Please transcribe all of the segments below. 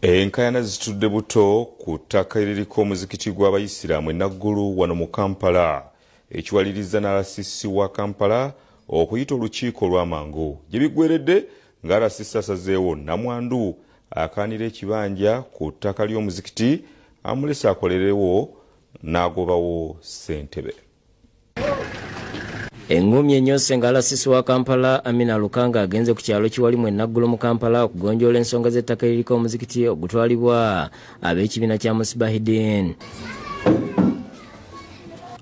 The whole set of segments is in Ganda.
Enkayana zitudde buto ku ttaka eririko omuzikiti gw'Abayisiraamu Naggulu wano mu Kampala, ekiwaliriza n'alasisi wa Kampala okuyita olukiiko lw'amangu. Gye biggweeredde ng'alasisi asazeewo nnamwandu akaanira ekibanja ku ttaka ly'omuzikiti amulese akolerewo n'agobawo ssentebe. Engumi enyose ng'alasisi wa Kampala Amina Lukanga agenze ku kyalo kiwalimu Naggulu mu Kampala okugonjoola ensonga z'ettaka eriko omuzikiti ogutwalibwa ab'ekibiina kya Musbahideen.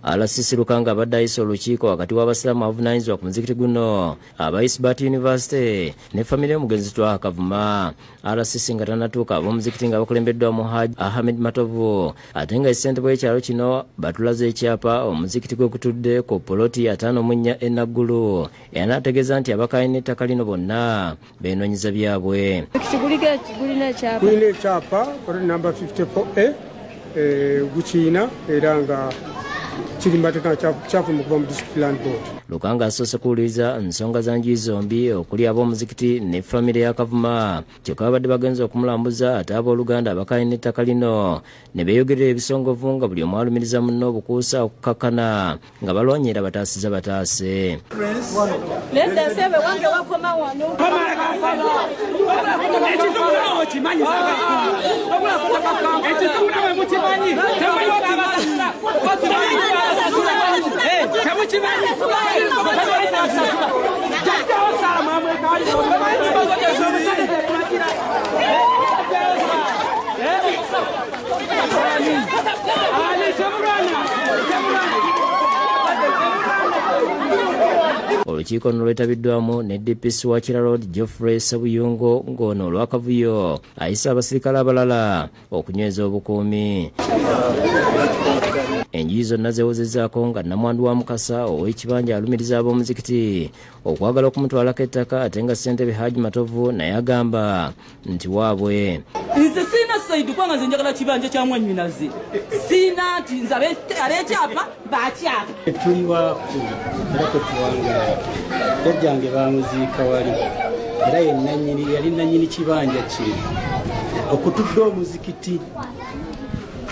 Alasisi Lukanga abadde ayisa olukiiko wakati w'abasiraamu abavunaanyizibwa ku muzikiti guno, aba Isbat University ne famire y'omugenzi Twaha Kavuma. Alasisi nga tanatuuka ab'omuzikiti nga bakulembeddwa mu Haji Ahmed Matovu, ate nga ssentebe w'ekyalo kino batulaze ekyapa omuzikiti gwe gutudde ku poloti 5 e Naggulu. Era n'ategeeza nti abakayina ettaka lino bonna beenoonyeza byabwe. Gulina ekyapa namba 54A gukiina era nga kirimbateka kyafu mu kuva mu District Land Board. Lukanga asoose kuwuliriza nsonga za njuyi zombi okuli ab'omuzikiti ne famire ya Kavuma. Kyokka babadde bagenza okumulambuza ate Abooluganda abakayina ettaka lino ne beeyogerera ebisongovu nga buli omu alumiriza munno obukuusa okukakkana nga balwanyira bataasiza bataase. Olukiiko luno lwetabiddwamu ne DPC wa Kira Road Geoffrey Sabuyungo ng'ono olw'akavuyo ayisa abasirikale abalala okunyweza obukuumi. Enjuyi zonna zeewozezzaako nga nnamwandu wa Mukasa ow'ekibanja alumiriza ab'omuzikiti okwagala okumutwalako ettaka ate nga ssentebe Haji Matovu naye agamba nti waabwe. Nze siina Saidi kubanga nze njagala kibanja kya mwannyinaze. Siina nti nze ab'ekyapa baakyapa. Tuliwaako era tetuwangala. Jjajjange baamuziika wali era yali nannyini kibanja kye okutudde omuzikiti.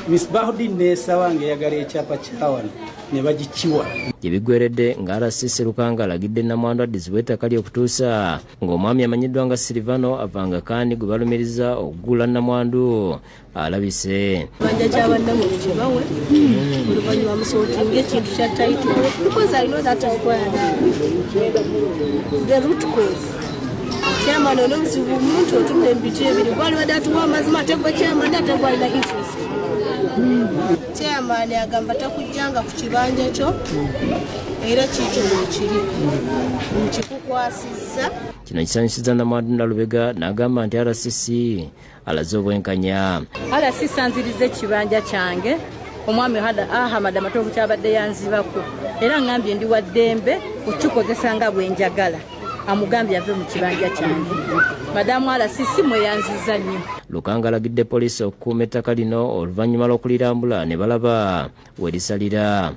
Miss Bahudin nesawange yagala ekyapa kyawano ne bagikiwa. Gye biggweeredde ng'alasisi Lukanga alagidde nnamwandu addizibwe ettaka lye okutuusa ng'omwami amanyiddwa nga Silvano avanga kandi gwe balumiriza okugula nnamwandu alabise. Banja ky'abaddamu kibawe oluvannyuma musootinga ekintu kya title because I know that is where the root cause. Chairman olw'obuzibu omuntu otuma embitu ebiri gwali badde atuwa amazima ate gwe chairman ate gwalina interest. Chairman agamba takujjanga ku kibanja kyo era kikyo kiri nkikukwasizza. Kino kisanyusiza nnamwandu Nalubega n'agamba nti RCC alaze obwenkanya. RCC anziriza ekibanja kyange omwami Ahmad Matovu kyabadde yanzibako era ngambye ndi wa ddembe okukikozesa nga bwe njagala. Amugambye ave mu kibanja kyange. Madamu RCC mweyanziza nnyo. Lukanga alagidde poliisi okukuuma ettaka lino oluvannyuma lw'okulirambula ne balaba we lisalira.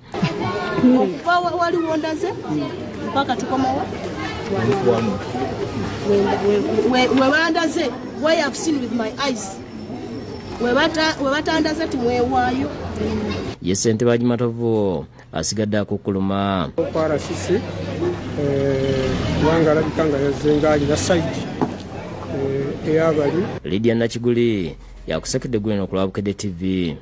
Okuva waliwo ndaze mpaka tukomawo we bandaze why I have seen with my eyes we batandaze timwewaayo. Ye ssentebe Haji Matovu asigadde akukkuluma. RCC wanga alabika nga yazzenga alina saidi eyabali. Lydia Nakiguli yakusekedde gweno ku Bukedde TV.